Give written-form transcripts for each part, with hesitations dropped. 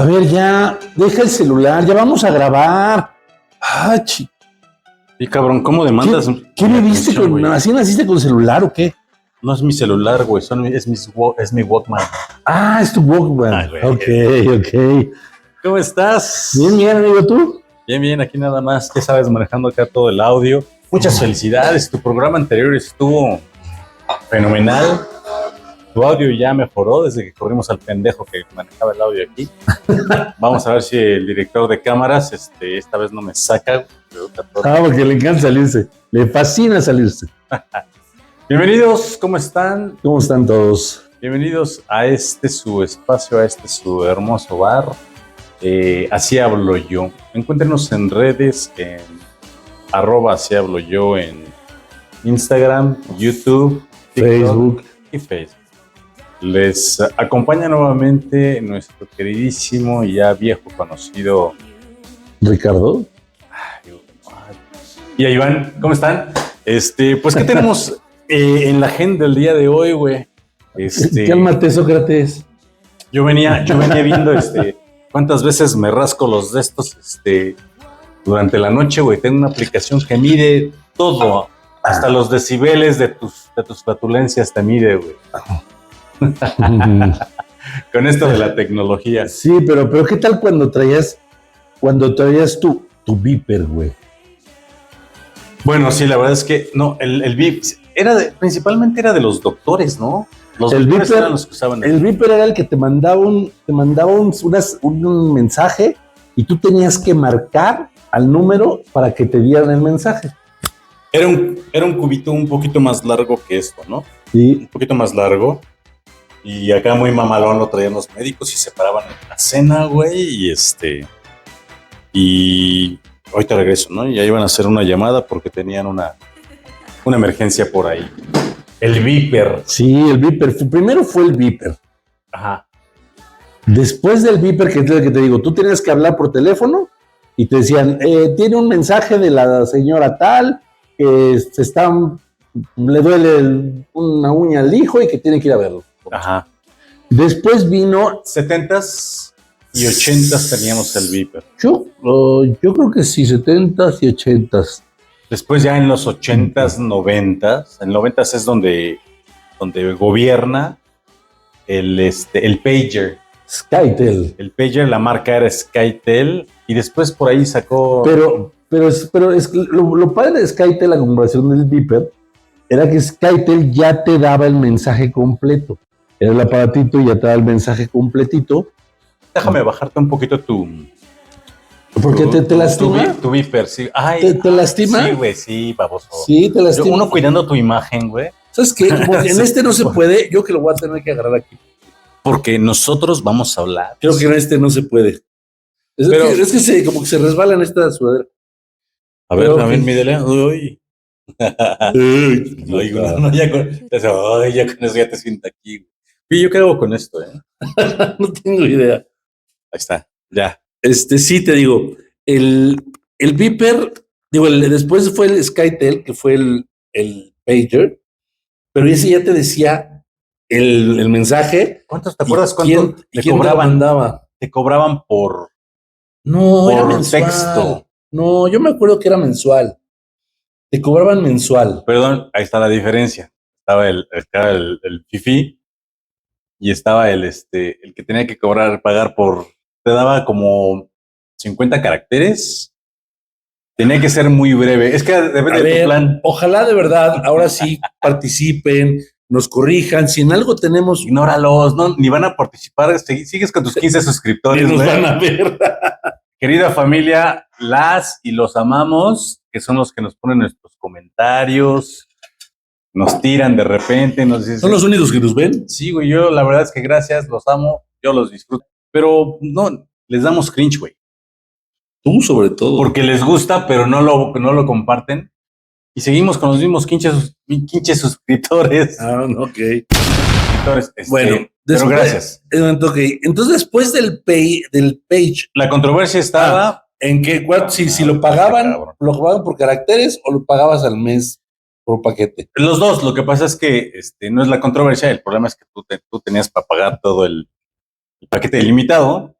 A ver, ya, deja el celular, ya vamos a grabar. Ah, Y cabrón, ¿cómo demandas? ¿Qué me viste con? ¿Así naciste con celular o qué? No es mi celular, güey, es mi Walkman. Ah, es tu Walkman. Ok. ¿Cómo estás? Bien, amigo, ¿tú? Bien, aquí nada más, ya sabes, manejando acá todo el audio. Muchas felicidades, tu programa anterior estuvo fenomenal. Tu audio ya mejoró desde que corrimos al pendejo que manejaba el audio aquí. Vamos a ver si el director de cámaras esta vez no me saca. Porque le encanta salirse. Le fascina salirse. Bienvenidos, ¿cómo están? ¿Cómo están todos? Bienvenidos a su espacio, a su hermoso bar. Así hablo yo. Encuéntrenos en redes, en @así hablo yo, en Instagram, YouTube, TikTok, Facebook y Facebook. Les acompaña nuevamente nuestro queridísimo y ya viejo conocido Ricardo. Y a Iván, ¿cómo están? Pues, ¿qué tenemos en la agenda del día de hoy, güey? Cálmate, Sócrates. Yo venía viendo cuántas veces me rasco los de estos durante la noche, güey. Tengo una aplicación que mide todo, hasta los decibeles de tus flatulencias te mide, güey. Con esto de la tecnología. Sí, pero ¿qué tal cuando traías tu Viper, güey? Bueno, sí, la verdad es que no, el VIP principalmente era de los doctores, ¿no? Los doctores eran los que usaban. El Viper era el que te mandaba un mensaje y tú tenías que marcar al número para que te dieran el mensaje. Era un cubito un poquito más largo que esto, ¿no? Sí. Un poquito más largo. Y acá muy mamalón lo traían los médicos y se paraban en la cena, güey. Y ahorita regreso, ¿no? Y ya iban a hacer una llamada porque tenían una emergencia por ahí. El Viper. Sí, el Viper. Primero fue el Viper. Ajá. Después del Viper, que es lo que te digo, tú tenías que hablar por teléfono y te decían, tiene un mensaje de la señora tal, que le duele una uña al hijo y que tiene que ir a verlo. Ajá. Después vino 70s y 80s teníamos el Viper. Yo creo que sí, 70s y 80s. Después ya en los 80s, 90s, en 90s es donde gobierna el pager. Skytel. El pager, la marca era Skytel y después por ahí sacó. Pero es lo padre de Skytel, la comparación del Viper, era que Skytel ya te daba el mensaje completo. Era el aparatito y ya te daba el mensaje completito. Déjame bajarte un poquito ¿Porque te lastima? Tu Viper, sí. Ay, ¿Te lastima? Sí, güey, sí, baboso. Sí, te lastima. Uno cuidando tu imagen, güey. ¿Sabes qué? Porque en no se puede, yo que lo voy a tener que agarrar aquí. Porque nosotros vamos a hablar. Creo que en no se puede. Es que como que se resbala en esta sudadera. A ver, mídele. Uy. Ya con eso ya te siento aquí. ¿Y yo qué hago con esto, No tengo idea. Ahí está, ya. Sí, te digo, el Viper, después fue el Skytel, que fue el pager, pero ese ya te decía el mensaje. ¿Cuántos te acuerdas cuánto te cobraban? Te cobraban por era mensual. Texto. No, yo me acuerdo que era mensual. Te cobraban mensual. Perdón, ahí está la diferencia. Estaba el FIFI y estaba el que tenía que pagar te daba como 50 caracteres. Tenía que ser muy breve. Es que depende de tu plan. Ojalá de verdad, ahora sí participen, nos corrijan. Si en algo tenemos. Ignóralos, no, ni van a participar. Sigues con tus 15 suscriptores. Ni nos van a ver. Querida familia, las y los amamos, que son los que nos ponen nuestros comentarios, nos tiran de repente, nos dicen. ¿Son los únicos que nos ven? Sí, güey, yo la verdad es que gracias, los amo, yo los disfruto. Pero no, les damos cringe, güey. Tú sobre todo. Porque les gusta, pero no lo comparten. Y seguimos con los mismos 15 suscriptores. Ah, ok. Suscriptores, bueno, pero gracias. Okay. Entonces, después del page. La controversia estaba en que si lo pagaban por caracteres o lo pagabas al mes por paquete. Los dos. Lo que pasa es que no es la controversia. El problema es que tú tenías para pagar todo el paquete ilimitado.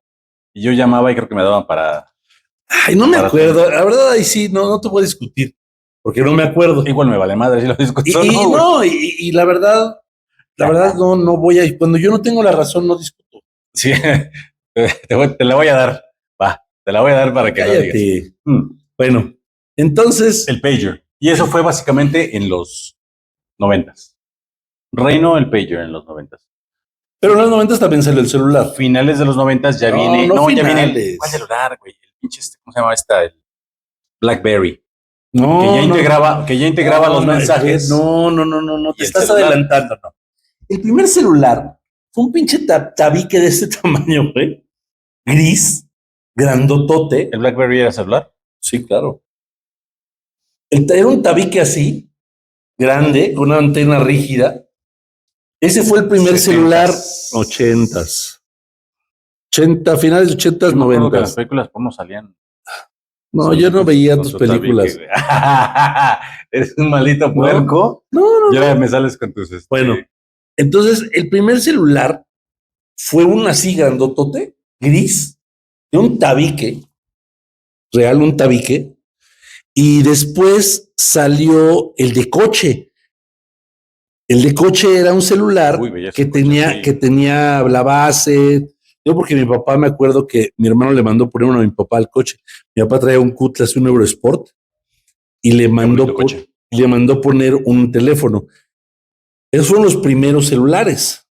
Y yo llamaba y creo que me daban para... Ay, no me acuerdo. La verdad, ahí sí, no te voy a discutir. Porque no me acuerdo. Igual me vale madre si lo discuto. Y la verdad no voy a... Cuando yo no tengo la razón, no discuto. Sí, te la voy a dar. Va, te la voy a dar para que Cállate. lo digas. Bueno, entonces... El pager. Y eso fue básicamente en los 90s. Reinó el pager en los 90s. Pero en los 90 también salió el celular. Finales de los 90 ya viene. Ya viene el. ¿Cuál celular, güey? El pinche, ¿cómo se llama esta? El BlackBerry. Que ya integraba los mensajes. No. Te estás adelantando, no. El primer celular fue un pinche tabique de este tamaño, güey. Gris, grandotote. ¿El BlackBerry era celular? Sí, claro. Era un tabique así, grande, con una antena rígida. Ese fue el primer celular 80s. 80, finales de 80s, 90s. Las películas porno salían. No, yo no veía tus películas. Eres un maldito puerco. No. Ya me sales con tus... Bueno, entonces el primer celular fue un así grandotote, gris, de un tabique, real, un tabique. Y después salió el de coche. El de coche era un celular que tenía la base. Yo porque mi papá, me acuerdo que mi hermano le mandó poner uno a mi papá al coche. Mi papá traía un Cutlass, un Eurosport, y le mandó poner un teléfono. Esos fueron los primeros celulares.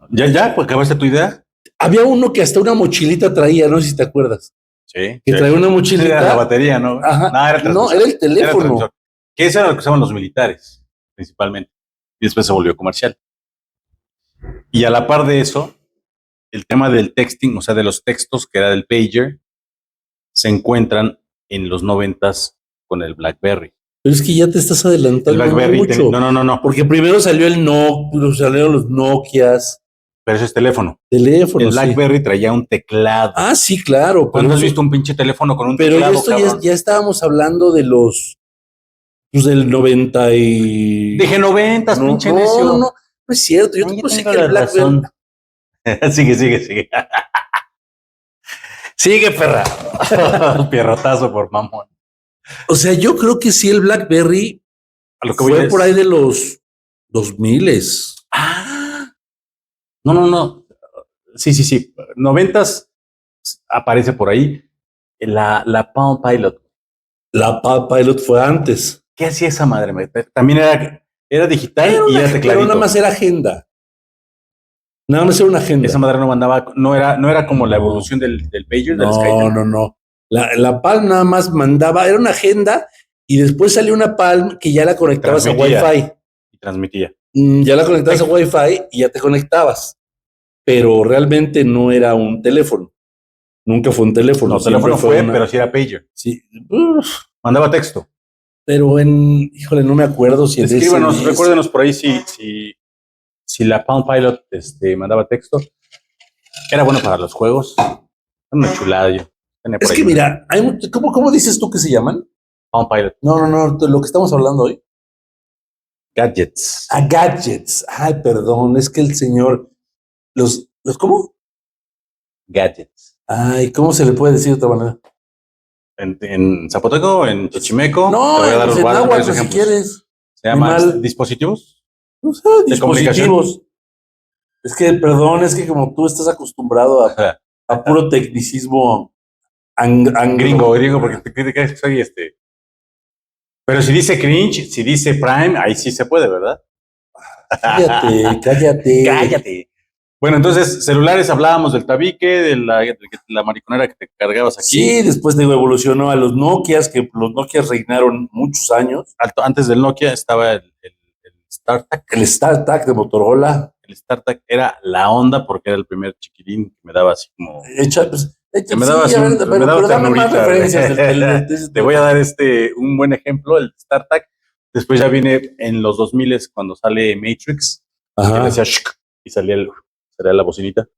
¿Ya? Pues acabaste tu idea. Había uno que hasta una mochilita traía, no sé si te acuerdas. Sí. Que traía una mochilita. Era la batería, ¿no? Ajá. No, era el teléfono. Que eso era lo que usaban los militares, principalmente. Y después se volvió comercial. Y a la par de eso, el tema del texting, o sea, de los textos, que era del pager, se encuentran en los 90s con el BlackBerry. Pero es que ya te estás adelantando el BlackBerry mucho. No. Porque primero salió salieron los Nokias. Pero eso es teléfono. El BlackBerry traía un teclado. Ah, sí, claro. ¿Cuándo has visto un pinche teléfono con un teclado? Pero esto ya estábamos hablando de los... Pues del 90 y... Dije 90, pinche necio. No es cierto. Yo te puse que el BlackBerry... Sigue. Sigue, perra. Pierrotazo por mamón. O sea, yo creo que sí el BlackBerry a lo que fue por ahí de los 2000. No. Sí. 90s aparece por ahí la Palm Pilot. La Palm Pilot fue antes. ¿Qué hacía esa madre? También era digital y era tecladito. Pero nada más era agenda. Nada más era una agenda. Esa madre no mandaba, no era como la evolución del pager, del Skype. No. La Palm nada más mandaba, era una agenda y después salió una Palm que ya la conectabas a Wi-Fi. Y transmitía. Ya la conectabas a Wi-Fi y ya te conectabas. Pero realmente no era un teléfono. Nunca fue un teléfono. No, teléfono fue, pero sí era pager. Sí. Mandaba texto. Pero híjole, no me acuerdo si escríbanos, recuérdenos por ahí si la Palm Pilot mandaba texto. Era bueno para los juegos. Era una chulada. Es que mira, ¿cómo dices tú que se llaman? Palm Pilot. No, lo que estamos hablando hoy. Gadgets. Gadgets. Ay, perdón, es que el señor... ¿Los cómo? Gadgets. Ay, ¿cómo se le puede decir de otra manera? En zapoteco, en chichimeco. No, en agua, si quieres. ¿Se llaman dispositivos? No sé, dispositivos. Es que, perdón, es que como tú estás acostumbrado a puro tecnicismo gringo, porque te crees que soy Pero si dice cringe, si dice prime, ahí sí se puede, ¿verdad? Cállate. Bueno, entonces, celulares, hablábamos del tabique, de la mariconera que te cargabas aquí. Sí, después evolucionó a los Nokias, que los Nokias reinaron muchos años. Antes del Nokia estaba el StarTAC. El StarTAC de Motorola. El StarTAC era la onda porque era el primer chiquilín que me daba así como... me daba dame más referencias. Te voy a dar un buen ejemplo, el StarTAC. Después ya viene en los 2000 cuando sale Matrix. Que decía shk, y salía la bocinita.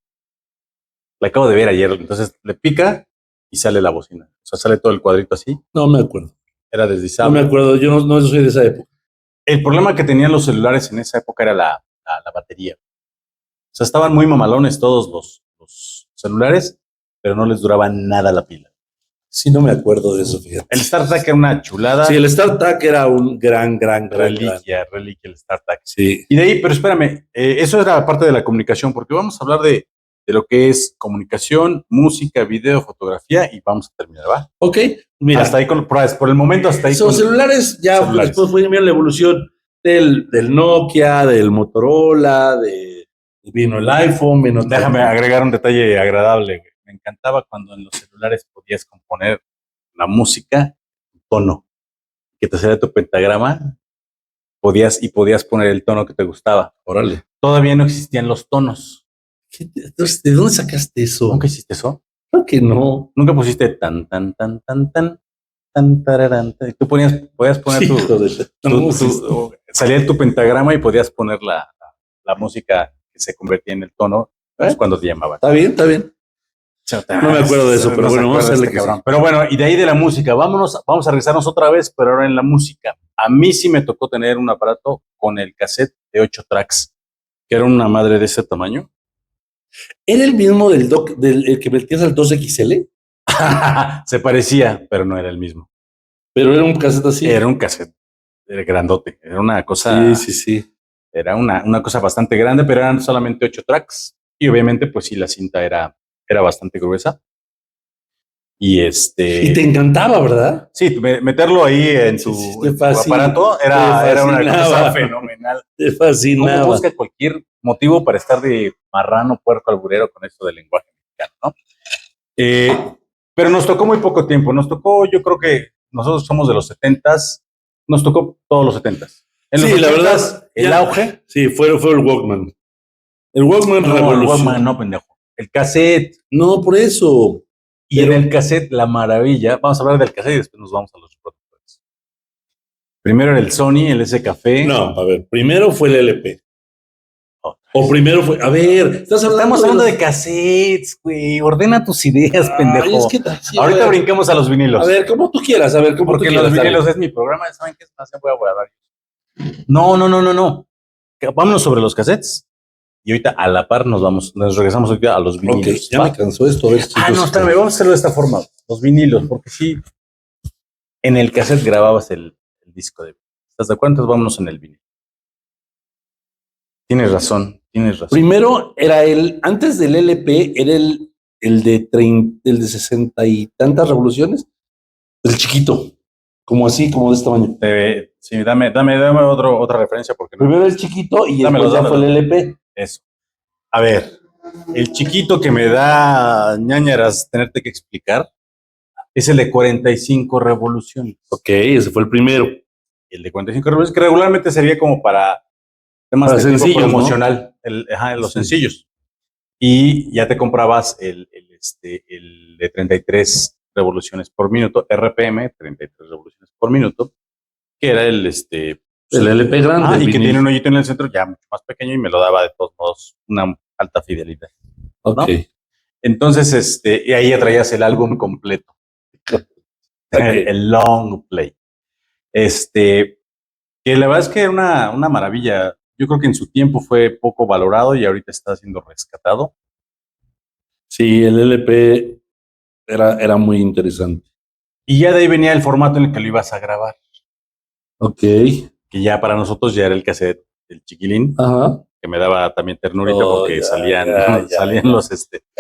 La acabo de ver ayer, entonces le pica y sale la bocina. O sea, sale todo el cuadrito así. No me acuerdo. Era deslizable. No me acuerdo, yo no soy de esa época. El problema que tenían los celulares en esa época era la batería. O sea, estaban muy mamalones todos los celulares, pero no les duraba nada la pila. Sí, no me acuerdo de eso, fíjate. El StarTAC era una chulada. Sí, el StarTAC era un gran reliquia el StarTAC. Sí. Y de ahí, pero espérame, eso era parte de la comunicación, porque vamos a hablar de lo que es comunicación, música, video, fotografía, y vamos a terminar, ¿va? Ok, mira. Hasta ahí por el momento, hasta ahí. Son celulares, ya celulares. Después fue la evolución del Nokia, del Motorola, vino el iPhone, vino... Déjame agregar un detalle agradable, güey. Me encantaba cuando en los celulares podías componer la música, tono, que te salía tu pentagrama, podías poner el tono que te gustaba. Órale. Todavía no existían los tonos. Entonces, ¿de dónde sacaste eso? ¿Nunca hiciste eso? Creo que no. ¿Nunca pusiste tan, tararán? Tú podías poner salía tu pentagrama y podías poner la música que se convertía en el tono cuando te llamaban. Está bien. No me acuerdo de eso, pero bueno, vamos a hacerle que sí. Pero bueno, y de ahí de la música, vamos a regresarnos otra vez, pero ahora en la música. A mí sí me tocó tener un aparato con el cassette de 8 tracks, que era una madre de ese tamaño. ¿Era el mismo del el que metías al 2XL? Se parecía, pero no era el mismo. Pero era un cassette así. Era un cassette, era grandote, era una cosa. Sí. Era una cosa bastante grande, pero eran solamente 8 tracks. Y obviamente, pues sí, la cinta era bastante gruesa. Y Y te encantaba, ¿verdad? Sí, meterlo ahí en tu aparato era una cosa fenomenal. Te fascinaba. Uno busca cualquier motivo para estar de marrano, puerco, alburero con esto del lenguaje mexicano, ¿no? Pero nos tocó muy poco tiempo. Nos tocó, yo creo que nosotros somos de los 70s. Nos tocó todos los 70s. En los 70s, la verdad. El auge. Sí, fue el Walkman. El Walkman revolucionó. El Walkman no, pendejo. El cassette. No, por eso. Y en el cassette, la maravilla. Vamos a hablar del cassette y después nos vamos a los productores. Primero era el Sony, el S-Café. No, a ver, primero fue el LP. O primero fue. A ver, estamos hablando de cassettes, güey. Ordena tus ideas, pendejo. Es que, ahorita brincamos a los vinilos. A ver, como tú quieras, Porque los vinilos es mi programa. ¿Saben qué? Voy a guardar. No. Vámonos sobre los cassettes. Y ahorita a la par nos regresamos ahorita a los vinilos. Okay, ya me cansó esto. A ver, no, espérame, vamos a hacerlo de esta forma. Los vinilos, porque sí, en el cassette grababas el disco de vinilo. ¿Estás de acuerdo? Entonces vámonos en el vinilo. Tienes razón. Primero era antes del LP, era el de 60 y tantas revoluciones, el chiquito, como así, como de este tamaño. Sí, dame otra referencia. Porque no. Primero el chiquito y después ya fue el LP. Eso. A ver, el chiquito que me da ñañaras tenerte que explicar es el de 45 revoluciones. Ok, ese fue el primero. El de 45 revoluciones, que regularmente sería como para temas de sencillos, tipo promocional, ¿no? Los sencillos. Y ya te comprabas el de 33 revoluciones por minuto, RPM, 33 revoluciones por minuto, que era el LP grande. Y que tiene un hoyito en el centro ya mucho más pequeño y me lo daba de todos modos una alta fidelidad. ¿No? Ok. Entonces, y ahí ya traías el álbum completo. Okay. El long play. Que la verdad es que era una maravilla. Yo creo que en su tiempo fue poco valorado y ahorita está siendo rescatado. Sí, el LP era muy interesante. Y ya de ahí venía el formato en el que lo ibas a grabar. Ok. Que ya para nosotros ya era el cassette, el chiquilín. Ajá. Que me daba también ternurita porque salían los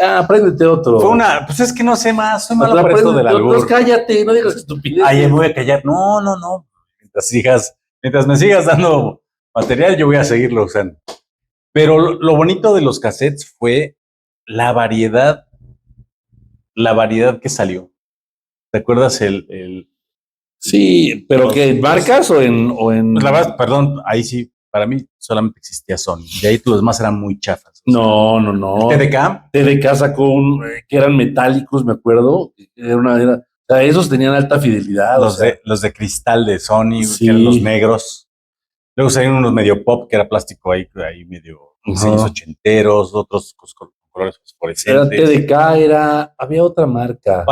apréndete otro. Fue pues es que no sé más, soy malo para esto del albur. Pues cállate, no digas estupidez. Ahí voy a callar. No. Mientras me sigas dando material, yo voy a seguirlo usando. Pero lo bonito de los cassettes fue la variedad que salió. ¿Te acuerdas Sí, pero ¿qué? ¿Marcas o en...? Pues la verdad, perdón, ahí sí, para mí solamente existía Sony. De ahí los demás eran muy chafas. No. ¿TDK? Sacó que eran metálicos, me acuerdo. O sea, esos tenían alta fidelidad. Los de cristal de Sony, sí. Que eran los negros. Luego salieron unos medio pop, que era plástico ahí medio diseños ochenteros, otros con colores fosforescentes. Era TDK, había otra marca.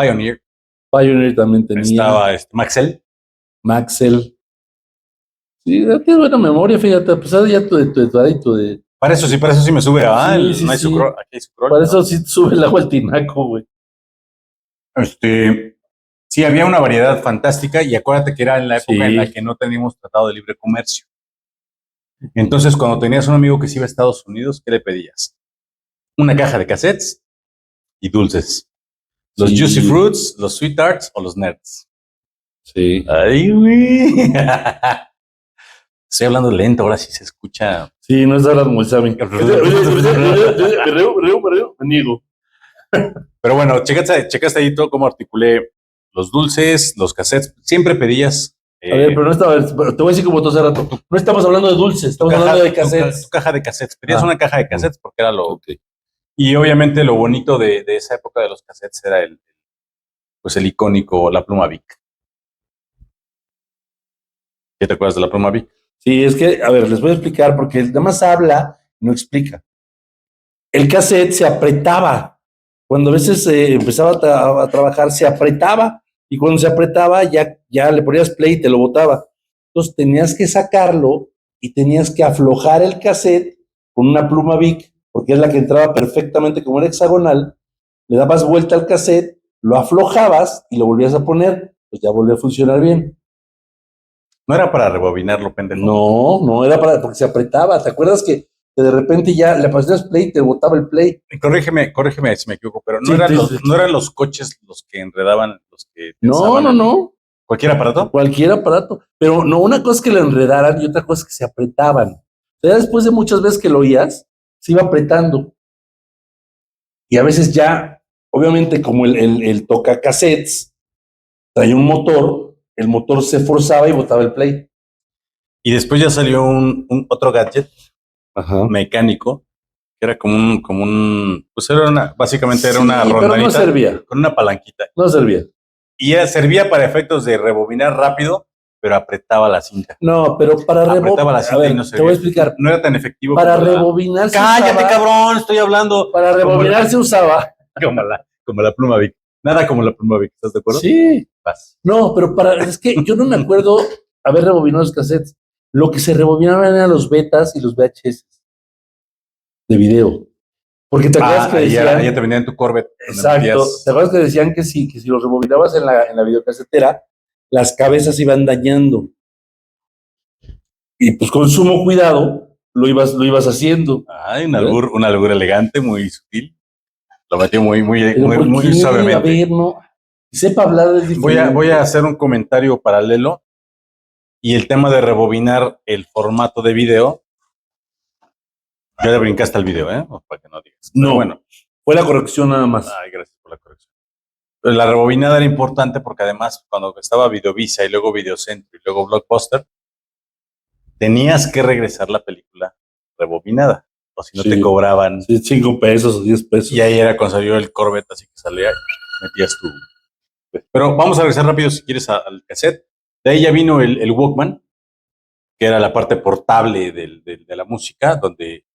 Pioneer también tenía. Estaba Maxell. Sí, tienes buena memoria, fíjate, a pesar de ya tu edad y tu de Para eso sí me sube. Sí, no hay sí. aquí hay scroll, Para ¿no? eso sí sube el agua al tinaco, güey. Sí, había una variedad fantástica y acuérdate que era en la época en la Sí. que no teníamos tratado de libre comercio. Entonces, cuando tenías un amigo que se iba a Estados Unidos, ¿qué le pedías? Una caja de cassettes y dulces. Los Sí. Juicy Fruits, los Sweet Tarts o los Nerds. Sí. Ay, güey. Estoy hablando lento, ahora sí se escucha. Sí, no es ahora como el Sammy. Me niego. Pero bueno, checaste ahí todo cómo articulé los dulces, los cassettes. Siempre pedías. A ver, pero no estaba. Te voy a decir como tú hace rato. No estamos hablando de dulces, estamos hablando de cassettes. Tu caja de cassettes. Pedías Ah. una caja de cassettes porque era lo. Ok. Y obviamente lo bonito de esa época de los cassettes era el icónico, la pluma Bic. ¿Qué te acuerdas de la pluma Bic? Sí, es que, a ver, les voy a explicar porque el demás habla y no explica. El cassette se apretaba. Cuando a veces empezaba a trabajar, se apretaba. Y cuando se apretaba, ya le ponías play y te lo botaba. Entonces tenías que sacarlo y tenías que aflojar el cassette con una pluma Bic, porque es la que entraba perfectamente como era hexagonal. Le dabas vuelta al cassette, lo aflojabas y lo volvías a poner. Pues ya volvió a funcionar bien. No era para rebobinarlo, pendejo. No era porque se apretaba. ¿Te acuerdas que de repente ya le pasabas play y te botaba el play? Corrígeme si me equivoco, pero Sí, no eran los coches los que enredaban, los que No. ¿Cualquier aparato? Cualquier aparato. Pero no, una cosa es que lo enredaran y otra cosa es que se apretaban. O sea, después de muchas veces que lo oías, se iba apretando. Y a veces ya, obviamente, como el tocacassettes traía un motor, el motor se forzaba y botaba el play. Y después ya salió un otro gadget mecánico, que era como un pues básicamente era una rondanita. Pero no servía. Con una palanquita. No servía. Y servía para efectos de rebobinar rápido, pero apretaba la cinta. No, pero para apretaba la cinta y no servía. Te voy a explicar. No era tan efectivo. Para rebobinar se ¡Cállate, usaba, cabrón! Estoy hablando. Para rebobinar se usaba. Como la pluma Bic. Nada como la pluma Bic, ¿estás de acuerdo? Sí. No, pero es que yo no me acuerdo haber rebobinado los cassettes. Lo que se rebobinaban eran los betas y los VHS de video. Porque te acuerdas que decían... Ya te vendían tu Corvette. Exacto. ¿Te acuerdas que decían que si los rebobinabas en la videocasetera, las cabezas iban dañando? Y pues con sumo cuidado lo ibas haciendo. Ay, un albur elegante, muy sutil. Lo metió muy suavemente. A ver, no. Sepa hablar del diferente. Voy a hacer un comentario paralelo. Y el tema de rebobinar el formato de video. Ya le brincaste al video, para que no digas. No, bueno. Fue la corrección nada más. Ay, gracias por la corrección. Pero la rebobinada era importante porque además cuando estaba Videovisa y luego Videocentro y luego Blockbuster, tenías que regresar la película rebobinada. O si no te cobraban. Sí, 5 pesos o 10 pesos. Y ahí era cuando salió el Corvette, así que salía, metías tu. Pero vamos a regresar rápido si quieres al cassette. De ahí ya vino el Walkman, que era la parte portable de la música, donde.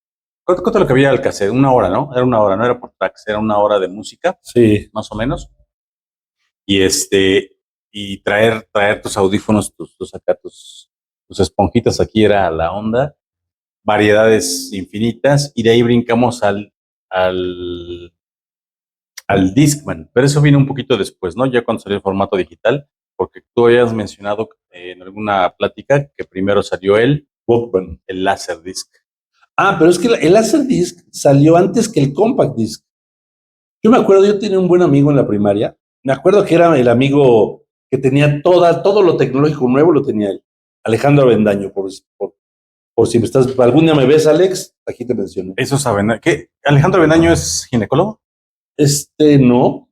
¿Cuánto lo que había al cassette? 1 hora, ¿no? Era 1 hora, no era por tracks, era 1 hora de música. Sí. Más o menos. Y traer tus audífonos, tus esponjitas aquí era la onda. Variedades infinitas. Y de ahí brincamos al Discman. Pero eso vino un poquito después, ¿no? Ya cuando salió el formato digital. Porque tú habías mencionado en alguna plática que primero salió el Walkman, el Laserdisc. Ah, pero es que el Laserdisc salió antes que el Compact Disc. Yo me acuerdo, yo tenía un buen amigo en la primaria. Me acuerdo que era el amigo que tenía todo lo tecnológico nuevo, lo tenía él. Alejandro Avendaño, por si me estás, algún día me ves, Alex, aquí te menciono. Eso saben. ¿Qué? ¿Alejandro Avendaño es ginecólogo? No.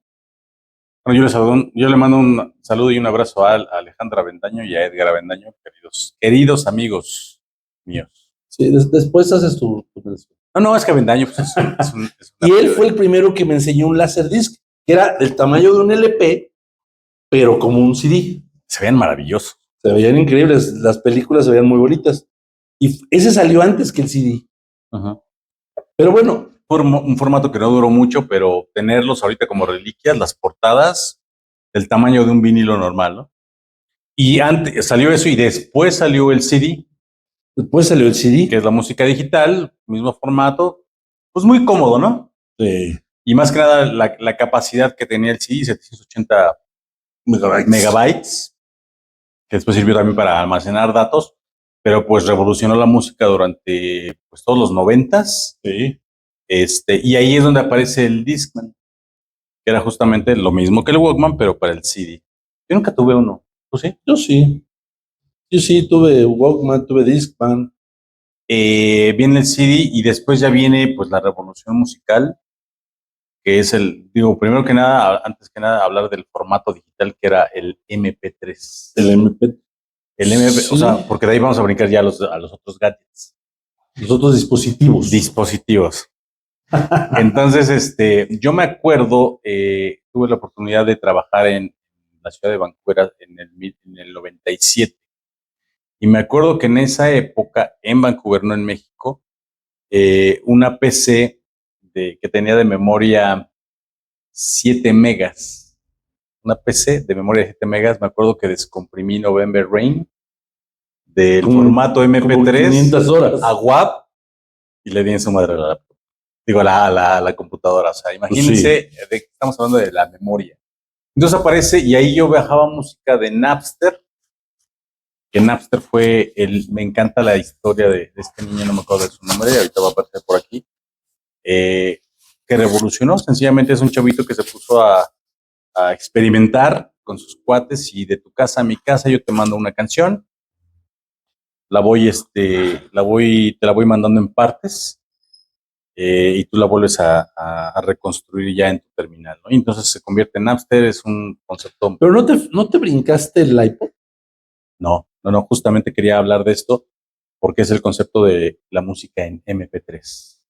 Bueno, yo le mando un saludo y un abrazo a Alejandra Avendaño y a Edgar Avendaño, queridos amigos míos. Sí, después haces tu mención. No, es que Avendaño pues, es y él fue el primero que me enseñó un Laserdisc, que era del tamaño de un LP, pero como un CD. Se veían maravillosos. Se veían increíbles, las películas se veían muy bonitas. Y ese salió antes que el CD. Ajá. Pero bueno. Fue un formato que no duró mucho, pero tenerlos ahorita como reliquias, las portadas, del tamaño de un vinilo normal, ¿no? Y antes salió eso y después salió el CD. Después salió el CD. que es la música digital, mismo formato, pues muy cómodo, ¿no? Sí. Y más que nada la capacidad que tenía el CD, 780 megabytes, que después sirvió también para almacenar datos, pero pues revolucionó la música durante pues, todos los 90s. Sí. Y ahí es donde aparece el Discman, que era justamente lo mismo que el Walkman, pero para el CD. Yo nunca tuve uno. ¿Tú sí? Yo sí. Yo sí tuve Walkman, tuve Discman. Viene el CD y después ya viene pues la revolución musical, que es primero que nada, antes que nada, hablar del formato digital que era el MP3. El MP. El MP, Sí. o sea, porque de ahí vamos a brincar ya a los otros gadgets. Los otros dispositivos. Dispositivos. Entonces, yo me acuerdo, tuve la oportunidad de trabajar en la ciudad de Vancouver en el 97. Y me acuerdo que en esa época, en Vancouver, no en México, una PC que tenía de memoria 7 megas. Una PC de memoria de 7 megas, me acuerdo que descomprimí November Rain del formato MP3 500 horas. a WAV y le di en su madre a la computadora. O sea, imagínense, estamos hablando de la memoria. Entonces aparece y ahí yo bajaba música de Napster, que Napster me encanta la historia de este niño, no me acuerdo de su nombre, ahorita va a aparecer por aquí, que revolucionó. Sencillamente es un chavito que se puso a experimentar con sus cuates y de tu casa a mi casa yo te mando una canción, te la voy mandando en partes y tú la vuelves a reconstruir ya en tu terminal, ¿no? Y entonces se convierte en Napster, es un concepto. Pero no te brincaste el iPod. No, justamente quería hablar de esto porque es el concepto de la música en MP3.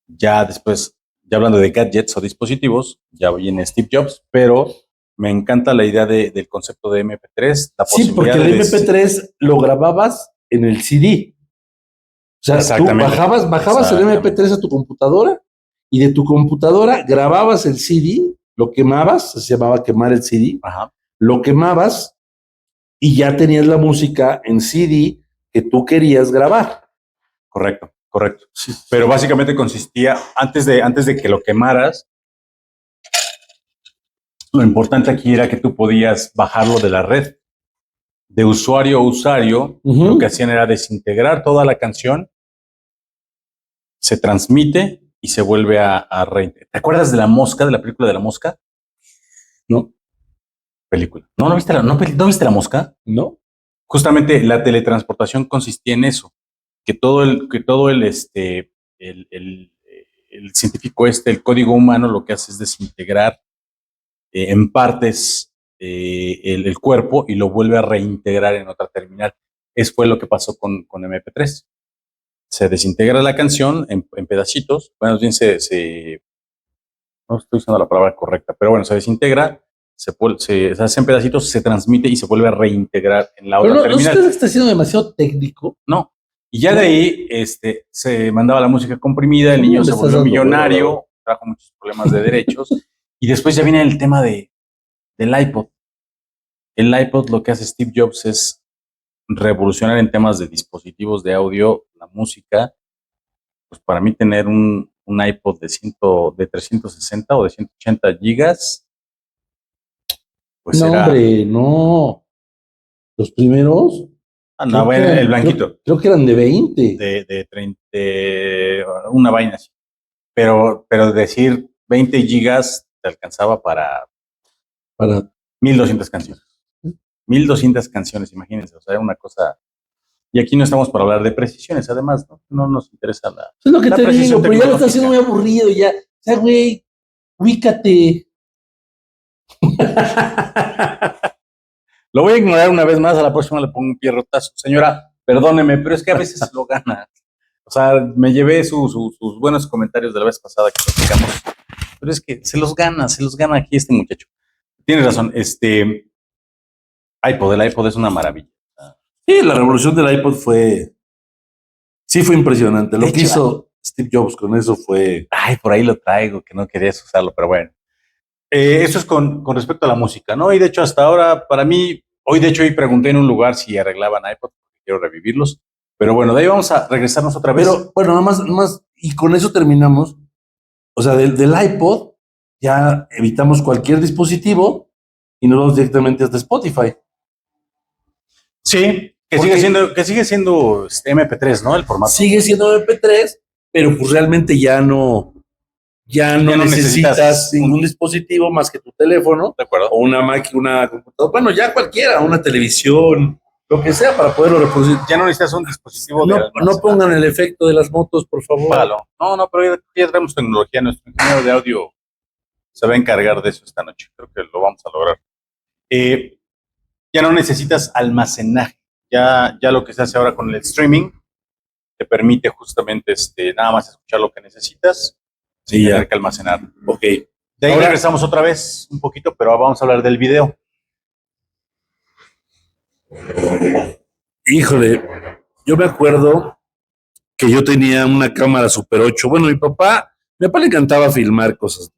Ya después, ya hablando de gadgets o dispositivos, ya viene Steve Jobs, pero me encanta la idea del concepto de MP3. Sí, porque el MP3 lo grababas en el CD. O sea, tú bajabas el MP3 a tu computadora y de tu computadora grababas el CD, lo quemabas, se llamaba quemar el CD, Ajá. Lo quemabas y ya tenías la música en CD que tú querías grabar. Correcto. Sí. Pero básicamente consistía, antes de que lo quemaras, lo importante aquí era que tú podías bajarlo de la red. De usuario a usuario, lo que hacían era desintegrar toda la canción, se transmite y se vuelve a reintegrar. ¿Te acuerdas de La Mosca, de la película de La Mosca? No. Película. ¿No viste ¿no viste La Mosca? No. Justamente la teletransportación consistía en eso, que todo el científico el código humano lo que hace es desintegrar en partes el cuerpo y lo vuelve a reintegrar en otra terminal. Eso fue lo que pasó con MP3. Se desintegra la canción en pedacitos, bueno, bien no estoy usando la palabra correcta, pero bueno, se desintegra, se hace en pedacitos, se transmite y se vuelve a reintegrar en la otra terminal. ¿No está siendo demasiado técnico? No. Y ya de ahí se mandaba la música comprimida, el niño se volvió millonario, trajo muchos problemas de derechos, y después ya viene el tema del iPod. El iPod, lo que hace Steve Jobs es revolucionar en temas de dispositivos de audio, la música. Pues para mí tener un iPod de 360 o de 180 gigas, pues no, era... hombre, no. Los primeros... no, bueno, el blanquito. Creo que eran de 20. De 30, una vaina así. Pero decir 20 gigas te alcanzaba para 1200 canciones. 1200 canciones, imagínense. O sea, era una cosa... Y aquí no estamos para hablar de precisiones, además, ¿no? No nos interesa la... Es lo que te digo, pero ya lo estás haciendo muy aburrido ya. O sea, güey, ubícate. Lo voy a ignorar una vez más, a la próxima le pongo un pierrotazo. Señora, perdóneme, pero es que a veces lo gana. O sea, me llevé sus buenos comentarios de la vez pasada que platicamos, pero es que se los gana aquí este muchacho. Tienes razón, el iPod es una maravilla. Sí, la revolución del iPod fue impresionante. Lo que hizo Steve Jobs con eso fue... Ay, por ahí lo traigo, que no querías usarlo, pero bueno. Eso es con respecto a la música, ¿no? Y de hecho hasta ahora, para mí, hoy pregunté en un lugar si arreglaban iPod, quiero revivirlos. Pero bueno, de ahí vamos a regresarnos otra vez. Pero bueno, nada más, y con eso terminamos. O sea, del iPod ya evitamos cualquier dispositivo y nos vamos directamente hasta Spotify. Sí, que sigue siendo MP3, ¿no? El formato. Sigue siendo MP3, pero pues realmente ya no necesitas ningún dispositivo más que tu teléfono. De acuerdo. O una máquina, una computadora. Bueno, ya cualquiera, una televisión, lo que sea para poderlo reproducir. Ya no necesitas un dispositivo no pongan el efecto de las motos, por favor. Págalo. No, pero ya traemos tecnología. Nuestro ingeniero de audio se va a encargar de eso esta noche. Creo que lo vamos a lograr. Ya no necesitas almacenaje. Ya lo que se hace ahora con el streaming te permite justamente nada más escuchar lo que necesitas sin tener que almacenar. Ok. De ahí ahora regresamos otra vez un poquito, pero vamos a hablar del video. Híjole, yo me acuerdo que yo tenía una cámara Super 8. Bueno, mi papá le encantaba filmar cosas.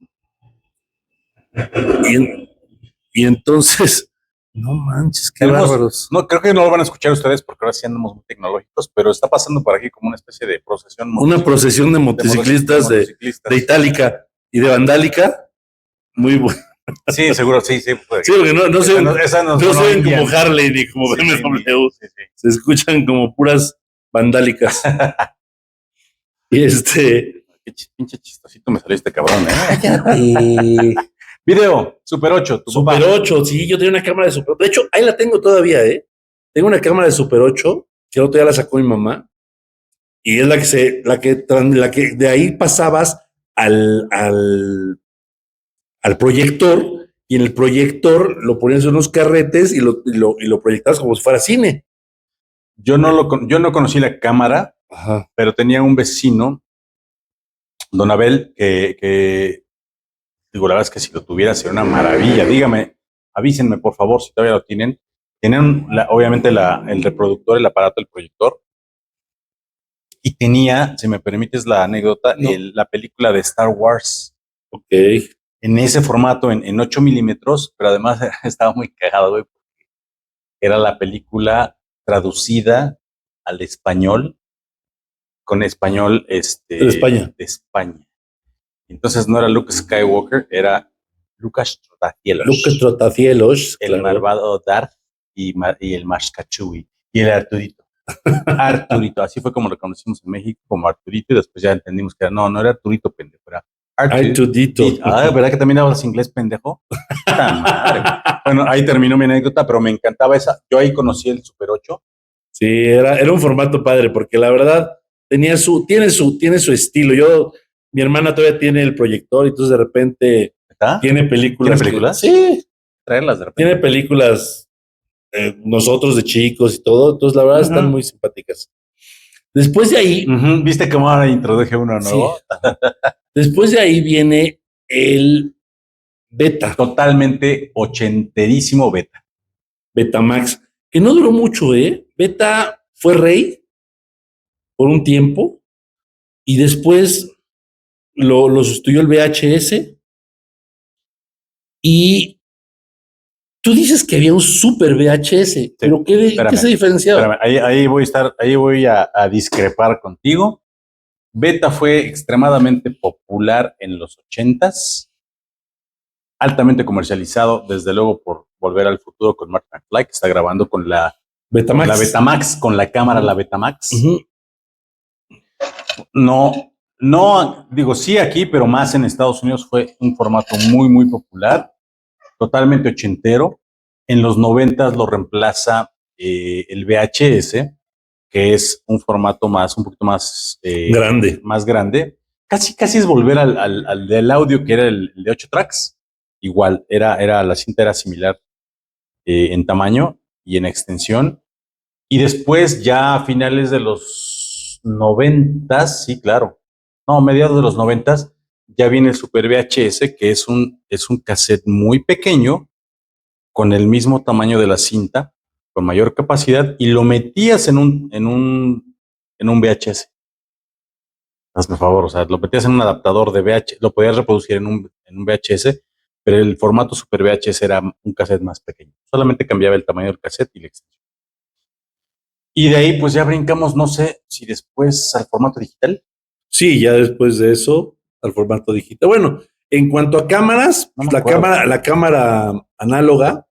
Y entonces, no manches, qué bárbaros. No, creo que no lo van a escuchar ustedes porque ahora sí andamos muy tecnológicos, pero está pasando por aquí como una especie de procesión. Una procesión de motociclistas de Itálica y de Vandálica. Muy bueno. Sí, seguro, sí. Sí, porque no se ven como Harley ni como BMW. Sí. Se escuchan como puras vandálicas. Y Qué pinche chistosito me salió este cabrón, ¿eh? Video, Super 8. Super 8, sí, yo tenía una cámara de Super 8. De hecho, ahí la tengo todavía, ¿eh? Tengo una cámara de Super 8, que el otro día la sacó mi mamá. Y es la que de ahí pasabas al proyector, y en el proyector lo ponías en unos carretes y lo proyectabas como si fuera cine. Yo no conocí la cámara, ajá, pero tenía un vecino, don Abel, que digo, la verdad es que si lo tuviera sería una maravilla. Dígame, avísenme por favor si todavía lo tienen. Tienen obviamente el reproductor, el aparato, el proyector. Y tenía, si me permites la anécdota, la película de Star Wars. Ok. En ese formato, en 8 milímetros, pero además estaba muy cagado, güey, porque era la película traducida al español, con español de España. De España. Entonces no era Luke Skywalker, era Lucas Trotacielos. El malvado Darth y el Mascachui y el Arturito. Arturito, así fue como lo conocimos en México, como Arturito, y después ya entendimos que no era Arturito, pendejo, era Arturito. ¿Verdad que también hablas inglés, pendejo? Madre. Bueno, ahí terminó mi anécdota, pero me encantaba esa. Yo ahí conocí el Super 8. Sí, era un formato padre, porque la verdad tiene su estilo. Mi hermana todavía tiene el proyector, y entonces de repente tiene películas. ¿Tiene películas? Sí. Traerlas de repente. Tiene películas, nosotros de chicos y todo, entonces la verdad están muy simpáticas. Después de ahí... ¿Viste cómo ahora introduje uno nuevo? Sí. Después de ahí viene el Beta. Totalmente ochenterísimo Beta. Betamax, que no duró mucho, ¿eh? Beta fue rey por un tiempo y después lo sustituyó el VHS. Y tú dices que había un super VHS, sí, pero ¿qué se diferenciaba? Ahí voy a discrepar contigo. Beta fue extremadamente popular en los 80s, altamente comercializado, desde luego por Volver al Futuro con Martin McFly, que está grabando con la Betamax, con la cámara la Betamax. No, digo, sí aquí, pero más en Estados Unidos fue un formato muy, muy popular, totalmente ochentero. En los 90s lo reemplaza el VHS, que es un formato un poquito más grande. Más grande. Casi es volver al del audio, que era el de 8 tracks. Igual, la cinta era similar en tamaño y en extensión. Y después, ya a finales de los 90s, sí, claro. No, mediados de los 90s, ya viene el Super VHS, que es un cassette muy pequeño, con el mismo tamaño de la cinta, con mayor capacidad, y lo metías en un VHS. Hazme favor, o sea, lo metías en un adaptador de VHS, lo podías reproducir en un VHS, pero el formato Super VHS era un cassette más pequeño. Solamente cambiaba el tamaño del cassette y la extensión. Y de ahí pues ya brincamos, no sé si después al formato digital. Sí, ya después de eso, al formato digital. Bueno, en cuanto a cámaras, No pues, me acuerdo. la cámara análoga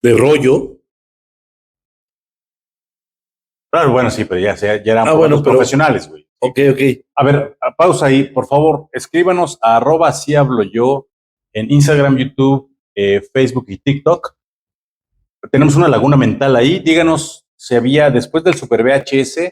de rollo. Claro, bueno, sí, pero ya eran Bueno, formatos pero, profesionales, güey. ok. A ver, pausa ahí, por favor, escríbanos a @así hablo yo en Instagram, YouTube, Facebook y TikTok. Tenemos una laguna mental ahí. Díganos si había, después del Super VHS,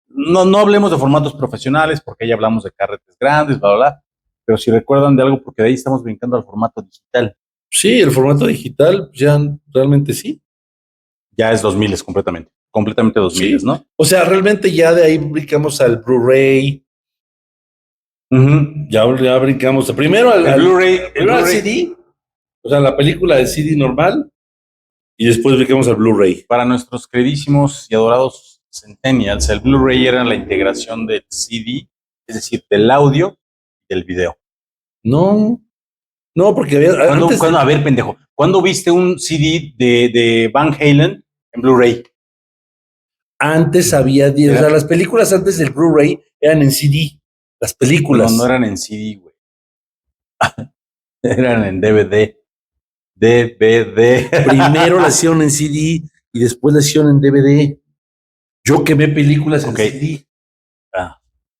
no hablemos de formatos profesionales, porque ya hablamos de carretes grandes, bla, bla, bla. Pero si recuerdan de algo, porque de ahí estamos brincando al formato digital. Sí, el formato digital, ya realmente sí. Ya es 2000 completamente 2000, Sí. ¿no? O sea, realmente ya de ahí brincamos al Blu-ray. Uh-huh. Ya brincamos. Primero El Blu-ray, primero al CD, o sea, la película de CD normal, y después brincamos al Blu-ray. para nuestros queridísimos y adorados Centennials, el Blu-ray era la integración del CD, es decir, del audio y del video. No, porque había. A ver, pendejo, ¿cuándo viste un CD de Van Halen en Blu-ray? Antes había, o sea, las películas antes del Blu-ray eran en CD. Las películas. No eran en CD, güey. Eran en DVD. DVD. Primero la hicieron en CD y después la hicieron en DVD. Yo quemé películas en CD.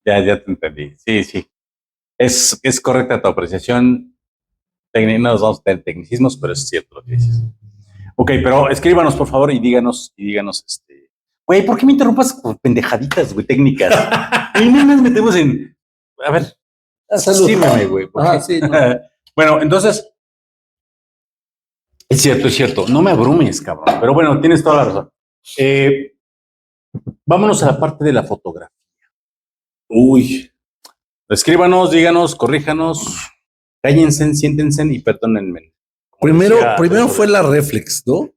Ya te entendí. Sí. Es correcta tu apreciación. No nos vamos a tener tecnicismos, pero es cierto lo que dices. Ok, pero escríbanos, por favor, y díganos, güey, ¿por qué me interrumpas con pendejaditas, güey, técnicas? Y no nos metemos en, a ver, sírveme, güey. Sí, no. Bueno, entonces, es cierto, no me abrumes, cabrón, pero bueno, tienes toda la razón. Vámonos a la parte de la fotografía. Uy. Escríbanos, díganos, corríjanos, cállense, siéntense y perdónenme. Primero fue la reflex, ¿no?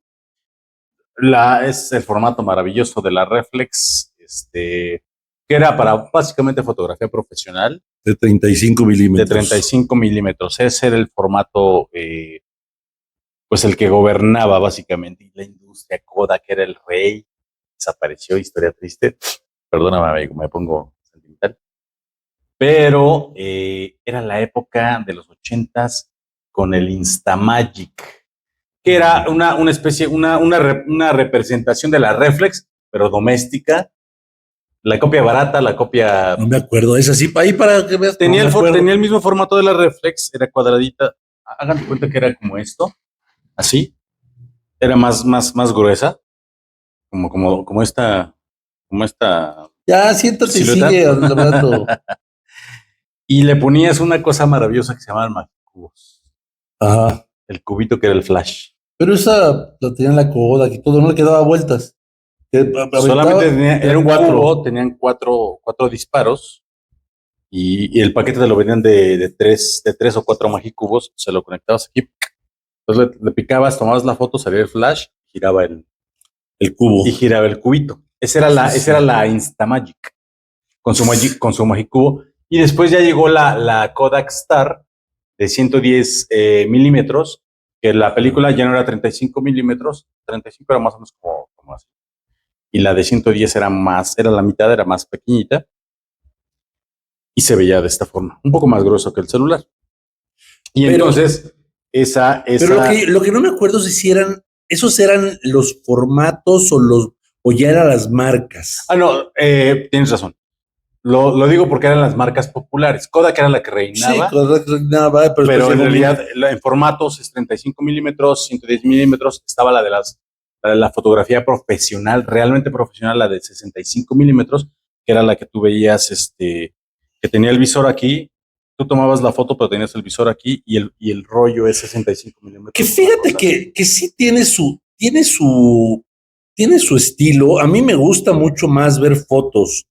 Es el formato maravilloso de la reflex, que era para básicamente fotografía profesional. De 35 milímetros. De 35 milímetros. Ese era el formato, pues el que gobernaba básicamente. Y la industria Kodak era el rey. Desapareció, historia triste. Perdóname, amigo, me pongo sentimental. Pero era la época de los 80s con el Instamagic, que era una especie, una representación de la reflex, pero doméstica. La copia barata, la copia... No me acuerdo, es así, ahí para que veas. Tenía el mismo formato de la reflex, era cuadradita. Hagan de cuenta que era como esto, así. Era más gruesa, como esta... Ya, siéntate y sigue hablando. Y le ponías una cosa maravillosa que se llamaban magicubos. Ajá. El cubito que era el flash. Pero esa la tenían la Kodak y todo, no le quedaba vueltas. Solamente era un cubo, tenían cuatro disparos y el paquete te lo vendían de tres o cuatro magicubos, se lo conectabas aquí, entonces le picabas, tomabas la foto, salía el flash, giraba el cubo. Y giraba el cubito. Esa era la Instamagic, con su magicubo. Y después ya llegó la Kodak Star de 110 milímetros, que la película ya no era 35 milímetros, 35 era más o menos como así. Y la de 110 era la mitad, era más pequeñita. Y se veía de esta forma, un poco más grueso que el celular. Y entonces, Pero lo que no me acuerdo es si esos eran los formatos o ya eran las marcas. No, tienes razón. Lo digo porque eran las marcas populares. Kodak era la que reinaba. Sí, Kodak reinaba, pero en realidad en formatos es 35 milímetros, 110 milímetros. Estaba la de la fotografía profesional, realmente profesional, la de 65 milímetros, que era la que tú veías, que tenía el visor aquí. Tú tomabas la foto, pero tenías el visor aquí y el rollo es 65 milímetros. Que fíjate que sí tiene su estilo. A mí me gusta mucho más ver fotos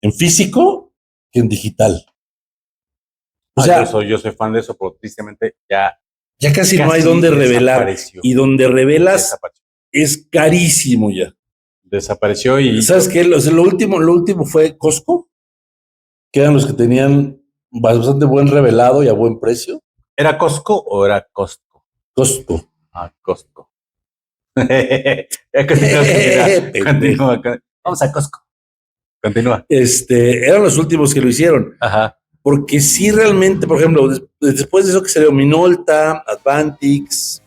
en físico que en digital. O sea, yo soy fan de eso, pero tristemente ya casi no hay donde revelar. Y donde revelas es carísimo ya. Desapareció y... ¿Sabes qué? Lo último fue Costco, que eran los que tenían bastante buen revelado y a buen precio. ¿Era Costco o era Costco? Costco. Costco. Continúa. Vamos a Costco. Continúa. Eran los últimos que lo hicieron. Ajá. Porque sí, realmente, por ejemplo, después de eso que salió Minolta, Advantix.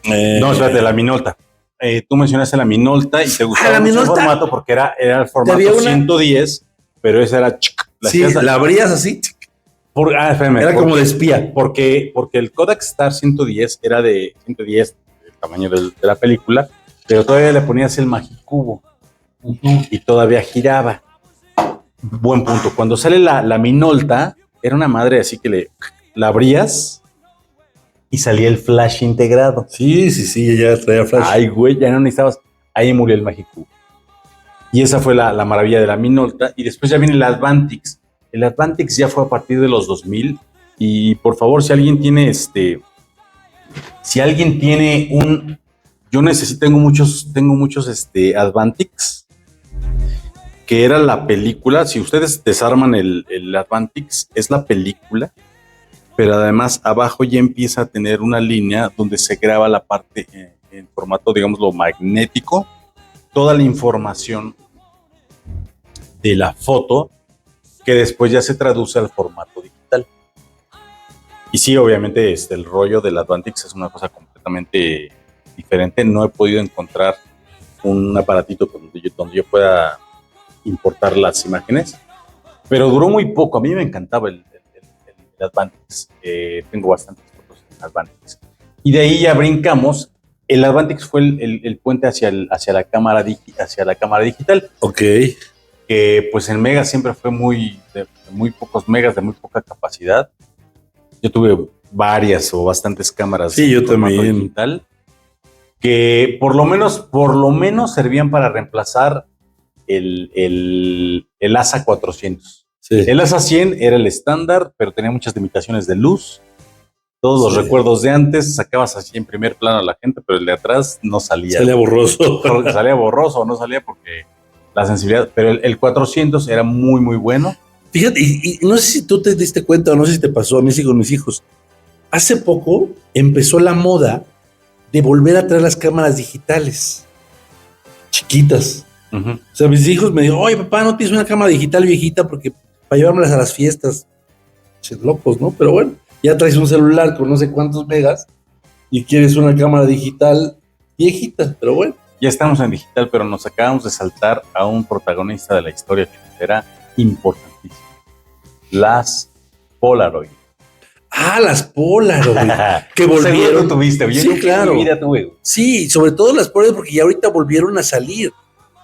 No, espérate, la Minolta. Tú mencionaste la Minolta y te gustaba mucho el formato porque era el formato 110, pero esa era... la abrías así. Espérame, era como de espía. Porque el Kodak Star 110 era de 110, el tamaño de la película, pero todavía le ponías el Magicubo y todavía giraba. Buen punto. Cuando sale la Minolta, era una madre así que la abrías y salía el flash integrado. Sí, ya traía flash. Ay, güey, ya no necesitabas. Ahí murió el Magicubo. Y esa fue la maravilla de la Minolta. Y después ya viene el Advantix. El Advantix ya fue a partir de los 2000. Y por favor, si alguien tiene yo tengo muchos Advantix, que era la película. Si ustedes desarman el Advantix, es la película, pero además abajo ya empieza a tener una línea donde se graba la parte en formato, digámoslo, magnético, toda la información de la foto, que después ya se traduce al formato digital. Y sí, obviamente el rollo del Advantix es una cosa completamente diferente. No he podido encontrar un aparatito donde yo pueda importar las imágenes, pero duró muy poco. A mí me encantaba el Advantix. Tengo bastantes fotos en Advantix. Y de ahí ya brincamos. El Advantix fue el puente hacia la cámara digital. Ok. Que pues en Mega siempre fue de muy pocos megas, de muy poca capacidad. Yo tuve varias o bastantes cámaras. Sí, yo también. Digital, que por lo menos servían para reemplazar el ASA 400. Sí. El ASA 100 era el estándar, pero tenía muchas limitaciones de luz. Todos los recuerdos de antes, sacabas así en primer plano a la gente, pero el de atrás no salía. Salía borroso. Salía borroso, no salía porque la sensibilidad, pero el 400 era muy, muy bueno. Fíjate, y no sé si tú te diste cuenta o no sé si te pasó, a mí sí con mis hijos. Hace poco empezó la moda de volver a traer las cámaras digitales, chiquitas. Uh-huh. O sea, mis hijos me dijeron, oye, papá, ¿no tienes una cámara digital viejita? Porque para llevármelas a las fiestas. Locos, ¿no? Pero bueno, ya traes un celular con no sé cuántos megas y quieres una cámara digital viejita, pero bueno. Ya estamos en digital, pero nos acabamos de saltar a un protagonista de la historia que será importantísimo. Las Polaroid. Las Polaroid. Que volvieron. Seguro tuviste. Sí, claro. Sí, sobre todo las Polaroid, porque ya ahorita volvieron a salir.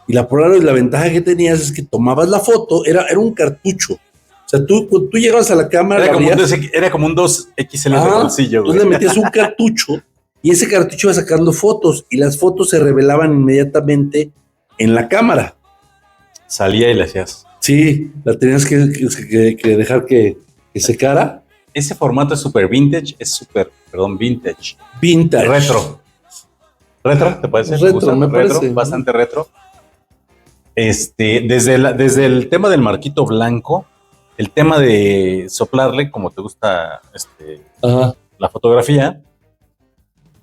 Y la Polaroid, la ventaja que tenías es que tomabas la foto, era un cartucho. O sea, tú llegabas a la cámara. Era como un 2XL de bolsillo. Tú le metías un cartucho y ese cartucho iba sacando fotos y las fotos se revelaban inmediatamente en la cámara. Salía y le hacías. Sí, la tenías que dejar que secara. Ese formato es súper vintage, vintage. Vintage. Retro, ¿te parece? Retro, me parece. Bastante retro. Desde el tema del marquito blanco, el tema de soplarle, como te gusta la fotografía,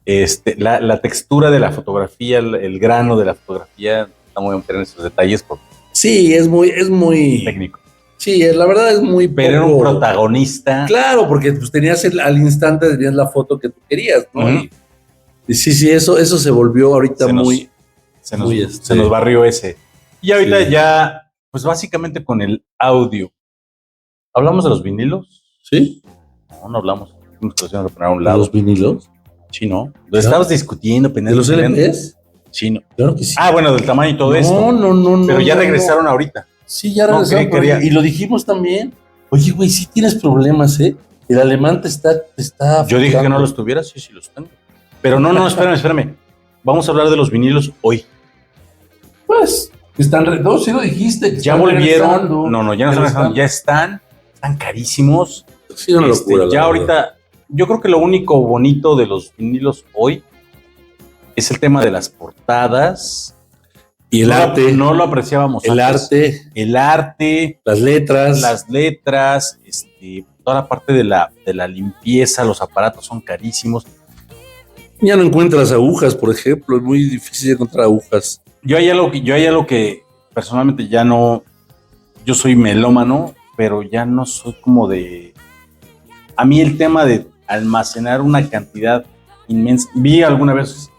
la textura de la fotografía, el grano de la fotografía, estamos a meter en esos detalles porque sí, es muy técnico. Sí, la verdad es muy pero era un protagonista. Claro, porque pues tenías al instante tenías la foto que tú querías, ¿no? Uh-huh. Y sí, eso se volvió ahorita se nos barrió ese. Y ahorita ya, pues básicamente con el audio. ¿Hablamos de los vinilos? Sí. No hablamos. Nos poner a un lado. ¿Los vinilos? Sí, ¿no? Lo estabas discutiendo. ¿De los LPs? Sí, no. Claro que sí. Bueno, del tamaño y todo esto. No. Pero ya regresaron ahorita. Sí, ya regresaron. Y lo dijimos también. Oye, güey, sí tienes problemas, ¿eh? El alemán te está Yo dije que no los tuvieras, sí los tengo. Pero no, espérame. Vamos a hablar de los vinilos hoy. Pues, no, sí lo dijiste. Ya volvieron. No, ya no están regresando. Ya están carísimos. Sí, una locura. Ya ahorita, yo creo que lo único bonito de los vinilos hoy es el tema de las portadas. Y el arte. No lo apreciábamos antes. El arte. Las letras. Toda la parte de la limpieza, los aparatos son carísimos. Ya no encuentras agujas, por ejemplo, es muy difícil encontrar agujas. Yo hay algo que personalmente ya no, yo soy melómano, pero ya no soy como de, a mí el tema de almacenar una cantidad inmensa, vi alguna vez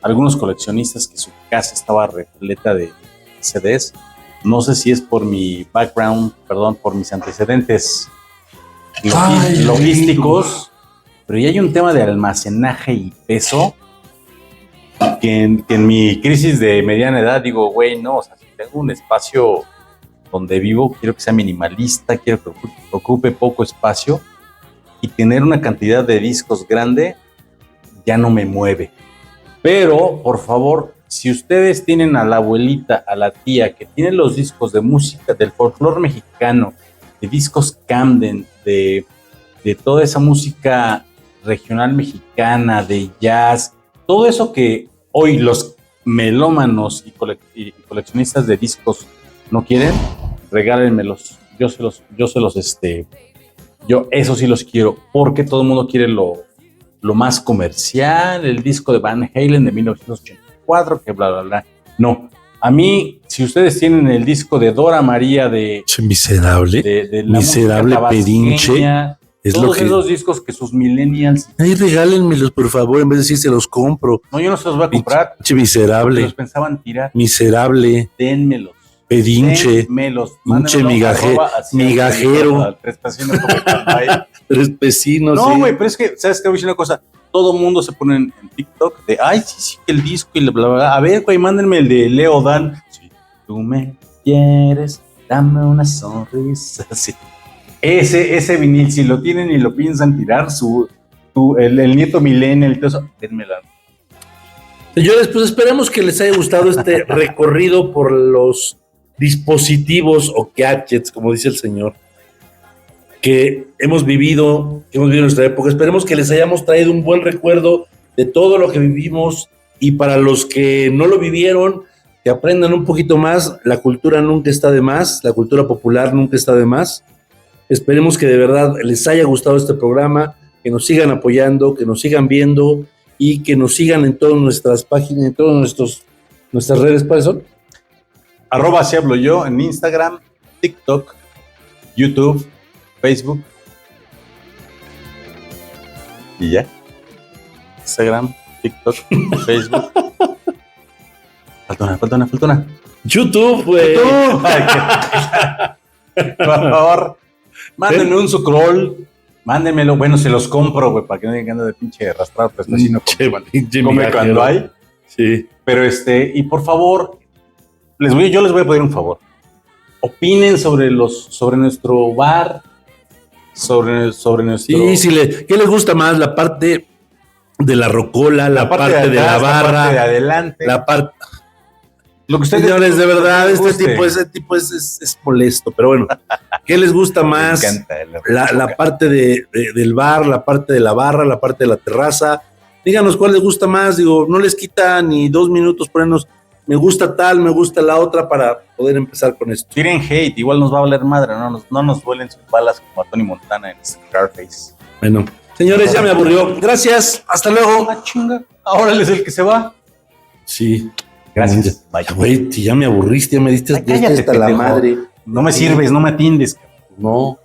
algunos coleccionistas que su casa estaba repleta de CDs, no sé si es por mi background, perdón, por mis antecedentes logísticos, pero ya hay un tema de almacenaje y peso que en mi crisis de mediana edad digo, güey, no, o sea, si tengo un espacio donde vivo, quiero que sea minimalista, quiero que ocupe poco espacio y tener una cantidad de discos grande ya no me mueve. Pero, por favor, si ustedes tienen a la abuelita, a la tía que tiene los discos de música del folclore mexicano, de discos Camden, de toda esa música regional mexicana, de jazz, todo eso que hoy los melómanos y coleccionistas de discos no quieren, regálenmelos. Yo eso sí los quiero, porque todo el mundo quiere lo más comercial, el disco de Van Halen de 1984, que bla, bla, bla. No, a mí, si ustedes tienen el disco de Dora María de miserable, de la miserable pedinche, es todos lo que... esos discos que sus millennials... Ay, regálenmelos, por favor, en vez de decir se los compro. No, yo no se los voy a comprar. Pinche miserable. Los pensaban tirar. Miserable. Denmelos. Pedinche. Denmelos. Pinche migajero. Tres vecinos. No, güey, pero es que, ¿sabes qué? Voy a decir una cosa. Todo mundo se pone en TikTok de, ay, sí, el disco y bla, bla, bla. A ver, güey, mándenme el de Leo Dan. Si tú me quieres, dame una sonrisa. Sí. Ese vinil, si lo tienen y lo piensan tirar, el nieto millennial y todo eso, denmelo. Señores, pues esperemos que les haya gustado este recorrido por los dispositivos o gadgets, como dice el señor, que hemos vivido en nuestra época. Esperemos que les hayamos traído un buen recuerdo de todo lo que vivimos, y para los que no lo vivieron, que aprendan un poquito más. La cultura nunca está de más, la cultura popular nunca está de más. Esperemos que de verdad les haya gustado este programa, que nos sigan apoyando, que nos sigan viendo y que nos sigan en todas nuestras páginas, en todas nuestras redes. ¿Cuáles son? @si hablo yo en Instagram, TikTok, YouTube, Facebook. Y ya. Instagram, TikTok, Facebook. Falta una. YouTube, güey. Por favor, mándenme un scroll. Mándenmelo. Bueno, se los compro, güey, para que no digan que ando de pinche arrastrado, pues así no come cuando hay. Sí. Pero y por favor, yo les voy a pedir un favor. Opinen sobre nuestro bar, sobre nuestro... Sí, ¿qué les gusta más? La parte de la rocola, la parte de atrás, la barra, la parte de adelante, la parte... Lo que ustedes... Señores, de verdad, ese tipo es molesto, pero bueno, ¿qué les gusta más? Me encanta la parte del bar, la parte de la barra, la parte de la terraza. Díganos cuál les gusta más. Digo, no les quita ni 2 minutos ponernos me gusta tal, me gusta la otra, para poder empezar con esto. Tiren hate, igual nos va a valer madre, no nos duelen sus balas como a Tony Montana en Scarface. Bueno, señores, ya me aburrió. Gracias, hasta luego. Ah, chinga, ahora él es el que se va. Sí. Gracias. Güey, ya me aburriste, ya me diste hasta la madre. No me sirves, no me atiendes. No.